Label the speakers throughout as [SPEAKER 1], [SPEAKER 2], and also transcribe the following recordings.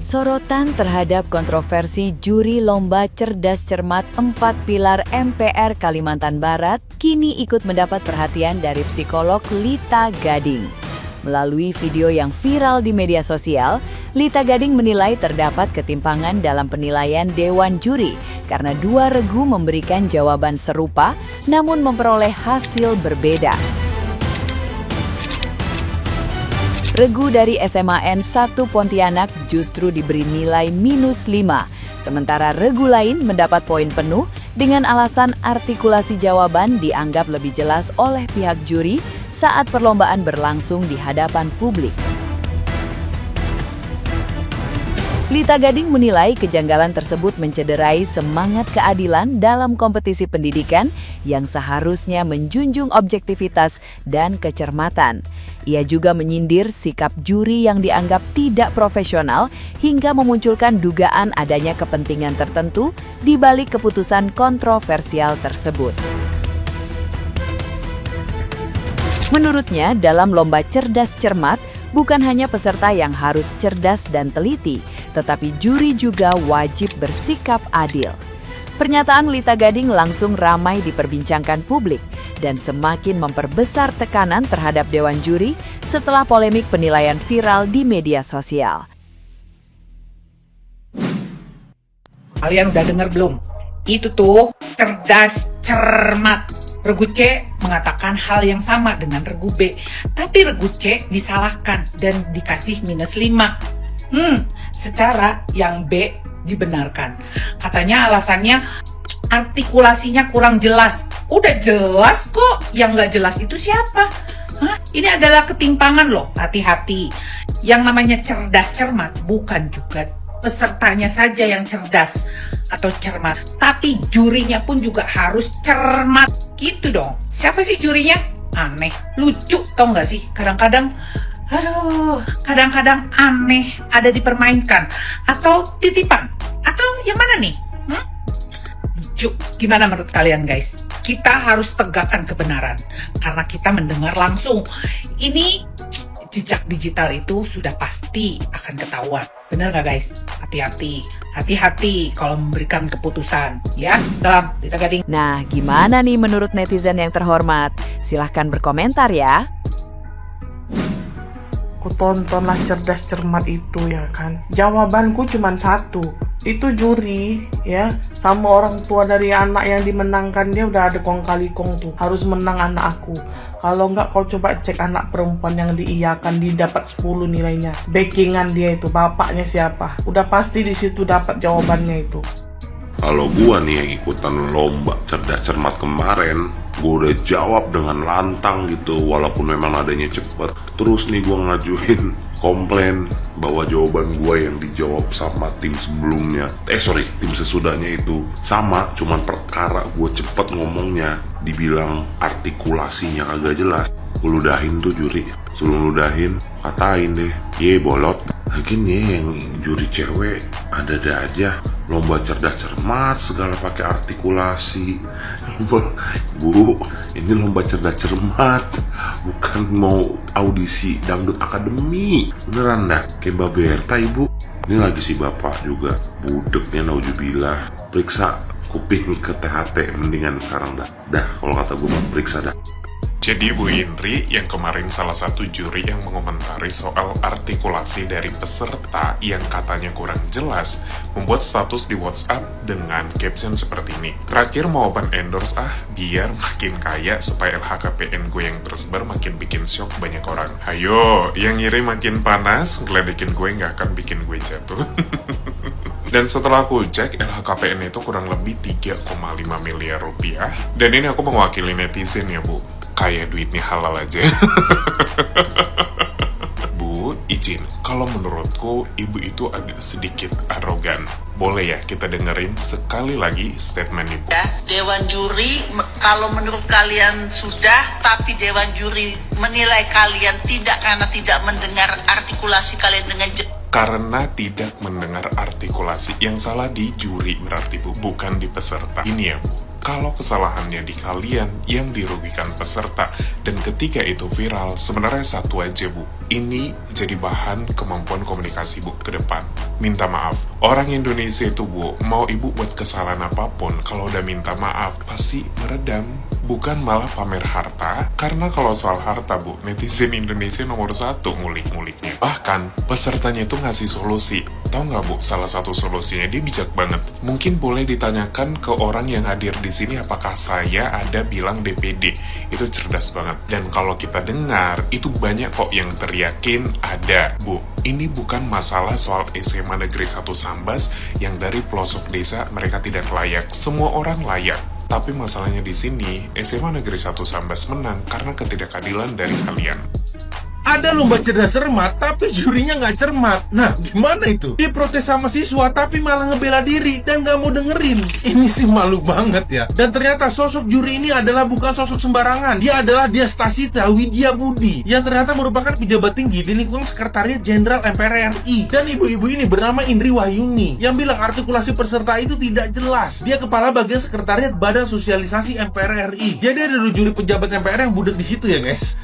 [SPEAKER 1] Sorotan terhadap kontroversi juri lomba cerdas cermat 4 pilar MPR Kalimantan Barat kini ikut mendapat perhatian dari psikolog Lita Gading. Melalui video yang viral di media sosial, Lita Gading menilai terdapat ketimpangan dalam penilaian Dewan Juri karena dua regu memberikan jawaban serupa namun memperoleh hasil berbeda. Regu dari SMAN 1 Pontianak justru diberi nilai -5, sementara regu lain mendapat poin penuh dengan alasan artikulasi jawaban dianggap lebih jelas oleh pihak juri saat perlombaan berlangsung di hadapan publik. Lita Gading menilai kejanggalan tersebut mencederai semangat keadilan dalam kompetisi pendidikan yang seharusnya menjunjung objektivitas dan kecermatan. Ia juga menyindir sikap juri yang dianggap tidak profesional hingga memunculkan dugaan adanya kepentingan tertentu di balik keputusan kontroversial tersebut. Menurutnya, dalam lomba cerdas cermat, bukan hanya peserta yang harus cerdas dan teliti, tetapi juri juga wajib bersikap adil. Pernyataan Lita Gading langsung ramai diperbincangkan publik dan semakin memperbesar tekanan terhadap Dewan Juri setelah polemik penilaian viral di media sosial.
[SPEAKER 2] Kalian udah dengar belum? Itu tuh cerdas cermat. Regu C mengatakan hal yang sama dengan regu B, tapi regu C disalahkan dan dikasih -5. Secara yang B dibenarkan. Katanya alasannya artikulasinya kurang jelas. Udah jelas kok, yang nggak jelas itu siapa? Ini adalah ketimpangan loh, hati-hati. Yang namanya cerdas cermat bukan juga pesertanya saja yang cerdas atau cermat, tapi jurinya pun juga harus cermat gitu dong. Siapa sih jurinya? Aneh, lucu, tau nggak sih? Kadang-kadang aneh, ada dipermainkan atau titipan atau yang mana nih? Lucu. Gimana menurut kalian guys? Kita harus tegakkan kebenaran karena kita mendengar langsung. Ini jejak digital itu sudah pasti akan ketahuan. Benar nggak guys? Hati-hati kalau memberikan keputusan. Ya, salam Lita Gading.
[SPEAKER 1] Nah, gimana nih menurut netizen yang terhormat? Silahkan berkomentar ya.
[SPEAKER 3] Aku tontonlah cerdas cermat itu ya kan. Jawabanku cuma satu. Itu juri ya, sama orang tua dari anak yang dimenangkan, dia udah ada kong kali kong tuh. Harus menang anak aku. Kalau enggak kau coba cek anak perempuan yang diiyakan, didapat 10 nilainya. Backingan dia itu, bapaknya siapa? Udah pasti di situ dapat jawabannya itu.
[SPEAKER 4] Kalau gua nih yang ikutan lomba cerdas cermat kemarin, gua udah jawab dengan lantang gitu, walaupun memang nadanya cepet. Terus nih gua ngajuin komplain bahwa jawaban gua yang dijawab sama tim sebelumnya, tim sesudahnya itu sama, cuman perkara gua cepet ngomongnya, dibilang artikulasinya agak jelas. Gua ludahin tuh juri, sebelum ludahin katain deh, ye bolot. Lagian nih yang juri cewek ada-ada aja, lomba cerdas cermat segala pakai artikulasi. Bu, ini lomba cerdas cermat, bukan mau audisi dangdut akademi. Beneran dah, kayak Mbak Berta ibu. Ini lagi si bapak juga budeknya, naujubillah. Periksa kuping ke THT mendingan sekarang dah. Kalau kata gue mah periksa dah.
[SPEAKER 5] Jadi Bu Indri yang kemarin salah satu juri yang mengomentari soal artikulasi dari peserta yang katanya kurang jelas, membuat status di WhatsApp dengan caption seperti ini. Terakhir mau open endorse biar makin kaya supaya LHKPN gue yang tersebar makin bikin shock banyak orang. Hayo, yang ngiri makin panas, ngeledekin gue nggak akan bikin gue jatuh. Dan setelah aku cek, LHKPN itu kurang lebih 3,5 miliar rupiah. Dan ini aku mewakili netizen ya Bu, kayak duitnya halal aja. Bu, izin, kalau menurutku ibu itu agak sedikit arogan. Boleh ya kita dengerin sekali lagi statement ibu?
[SPEAKER 6] Dewan juri, kalau menurut kalian sudah, tapi Dewan juri menilai kalian tidak karena tidak mendengar artikulasi kalian dengan
[SPEAKER 5] karena tidak mendengar artikulasi. Yang salah di juri berarti Bu, bukan di peserta. Ini ya Bu, kalau kesalahannya di kalian yang dirugikan peserta. Dan ketika itu viral, sebenarnya satu aja Bu, ini jadi bahan kemampuan komunikasi Bu ke depan. Minta maaf. Orang Indonesia itu Bu, mau Ibu buat kesalahan apapun, kalau udah minta maaf, pasti meredam. Bukan malah pamer harta, karena kalau soal harta Bu, netizen Indonesia nomor 1 ngulik-nguliknya. Bahkan, pesertanya itu ngasih solusi. Tahu nggak Bu, salah satu solusinya dia bijak banget. Mungkin boleh ditanyakan ke orang yang hadir di sini apakah saya ada bilang DPD. Itu cerdas banget. Dan kalau kita dengar, itu banyak kok yang teriakin ada. Bu, ini bukan masalah soal SMA Negeri 1 Sambas yang dari pelosok desa mereka tidak layak. Semua orang layak. Tapi masalahnya di sini, SMA Negeri 1 Sambas menang karena ketidakadilan dari kalian.
[SPEAKER 7] Ada lomba cerdas cermat, tapi jurinya nggak cermat. Nah, gimana itu? Dia protes sama siswa, tapi malah ngebela diri dan nggak mau dengerin. Ini sih malu banget ya. Dan ternyata sosok juri ini adalah bukan sosok sembarangan. Dia adalah Diastasita Widya Budi, yang ternyata merupakan pejabat tinggi di lingkungan Sekretariat Jenderal MPR RI. Dan ibu-ibu ini bernama Indri Wahyuni, yang bilang artikulasi peserta itu tidak jelas. Dia kepala bagian Sekretariat Badan Sosialisasi MPR RI. Jadi ada juri pejabat MPR yang budek di situ ya guys.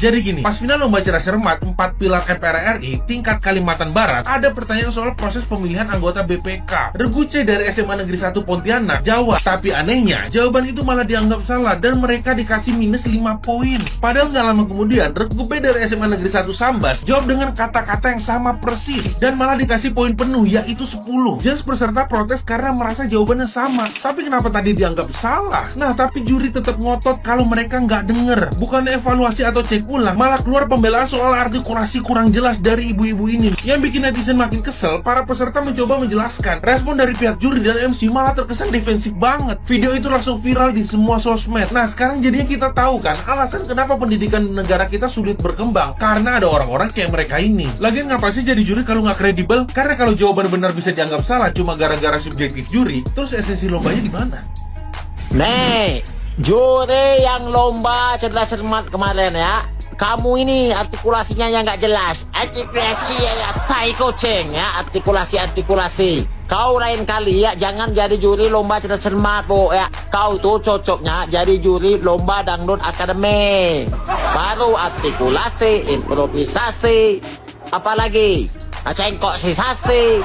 [SPEAKER 7] Jadi gini, pas final lomba cerdas cermat 4 pilar MPR RI tingkat Kalimantan Barat, ada pertanyaan soal proses pemilihan anggota BPK. Regu C dari SMA Negeri 1 Pontianak jawab, tapi anehnya jawaban itu malah dianggap salah dan mereka dikasih minus 5 poin. Padahal nggak lama kemudian Regu B dari SMA Negeri 1 Sambas jawab dengan kata-kata yang sama persis dan malah dikasih poin penuh, yaitu 10. Jelas peserta protes karena merasa jawabannya sama. Tapi kenapa tadi dianggap salah? Nah, tapi juri tetap ngotot kalau mereka nggak denger. Bukan evaluasi atau cek ulang, malah keluar pembelaan soal artikulasi kurang jelas dari ibu-ibu ini. Yang bikin netizen makin kesel, para peserta mencoba menjelaskan. Respon dari pihak juri dan MC malah terkesan defensif banget. Video itu langsung viral di semua sosmed. Nah, sekarang jadinya kita tahu kan alasan kenapa pendidikan negara kita sulit berkembang, karena ada orang-orang kayak mereka ini. Lagian ngapa sih jadi juri kalau nggak kredibel? Karena kalau jawaban benar bisa dianggap salah cuma gara-gara subjektif juri, terus esensi lombanya di mana?
[SPEAKER 8] Nih, juri yang lomba cerdas cermat kemarin ya, kamu ini artikulasinya yang nggak jelas. Artikulasi ya tai kucing ya, artikulasi. Kau lain kali ya jangan jadi juri lomba cerdas cermat Bu ya. Kau tuh cocoknya jadi juri lomba dangdut akademi. Baru artikulasi, improvisasi, apalagi cengkok sisasi.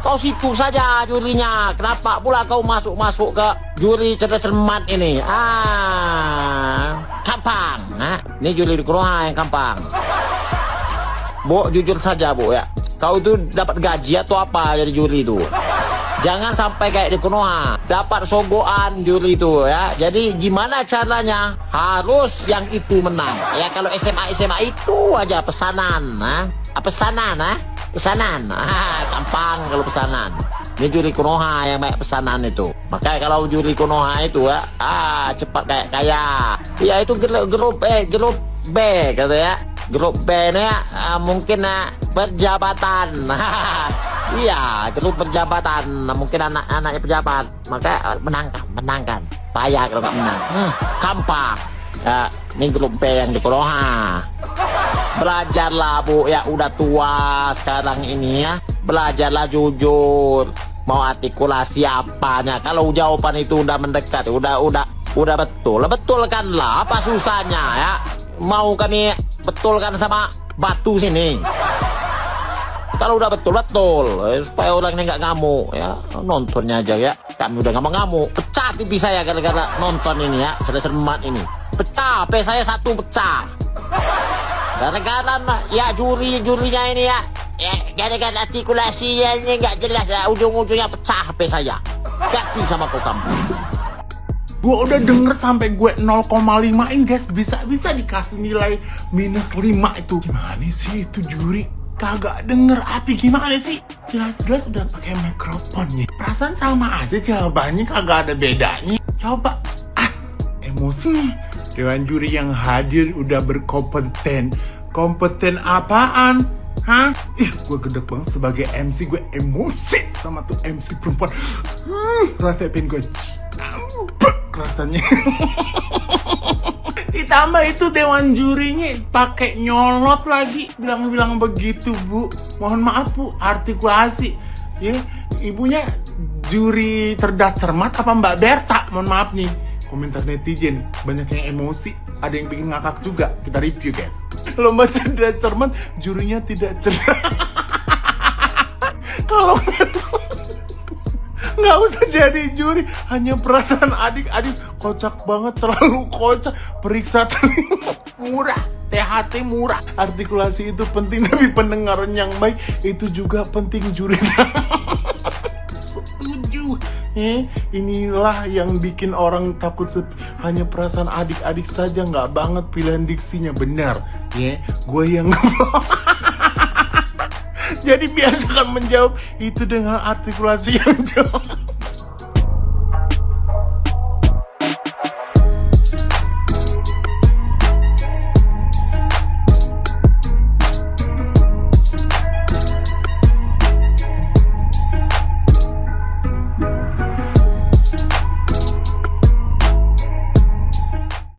[SPEAKER 8] Kau situ saja jurinya. Kenapa pula kau masuk ke juri cerdas cermat ini? Gampang. Ini juri di Konoha yang gampang. Bu, jujur saja Bu ya. Kau itu dapat gaji atau apa jadi juri itu? Jangan sampai kayak di Konoha, dapat sogokan juri itu ya. Jadi gimana caranya? Harus yang itu menang. Ya kalau SMA itu aja pesanan. Pesanan. Gampang kalau pesanan. Ini juri Konoha yang banyak pesanan itu. Makanya kalau juri Konoha itu ya, cepat kayak ya itu grup B gitu ya. Grup B ini mungkin perjabatan. Iya, grup perjabatan, mungkin anak-anaknya pejabat. Makanya menangkan. Payah kalau nggak menang. Gampang. Ya, ini grup B yang di Konoha. Belajarlah Bu ya, udah tua sekarang ini ya. Belajarlah jujur. Mau artikulasi apanya? Kalau jawaban itu udah mendekat, udah betulkanlah. Apa susahnya ya? Mau kami betulkan sama batu sini. Kalau udah betul supaya orang ini nggak ngamuk ya, nontonnya aja ya. Kami udah ngamuk, pecah TV saya gara-gara nonton ini ya, cerdas cermat ini. Pecah, HP saya 1 pecah. Gara-gara ya jurinya ini ya gara-gara artikulasinya ini nggak jelas ya, ujung-ujungnya pecah HP saya. Ganti sama kau kamu.
[SPEAKER 9] Gue udah denger sampai gue 0,5in guys, bisa dikasih nilai minus 5 itu. Gimana sih itu juri? Kagak denger api gimana sih? Jelas-jelas udah pakai mikrofon nih. Perasaan sama aja jawabannya, kagak ada bedanya. Coba emosi. Dewan juri yang hadir udah berkompeten. Kompeten apaan? Gue gedek banget sebagai MC, gue emosi sama tuh MC perempuan. Rasanya pengen gue rasanya. Ditambah itu dewan jurinya pakai nyolot lagi, bilang begitu Bu. Mohon maaf Bu, artikulasi ya, ibunya juri cerdas cermat apa Mbak Berta? Mohon maaf nih, komentar netizen banyak yang emosi, ada yang bikin ngakak juga. Kita review guys. Lomba cerdas cermat, jurinya tidak cerdas. Kalau nggak usah jadi juri, hanya perasaan adik-adik. Kocak banget, terlalu kocak. Periksa telinga, murah. THT murah. Artikulasi itu penting, tapi pendengaran yang baik itu juga penting juri. Setuju. Inilah yang bikin orang takut sepi. Hanya perasaan adik-adik saja, nggak banget pilihan diksinya. Benar. Gue yang jadi biasakan menjawab itu dengan artikulasi yang jauh.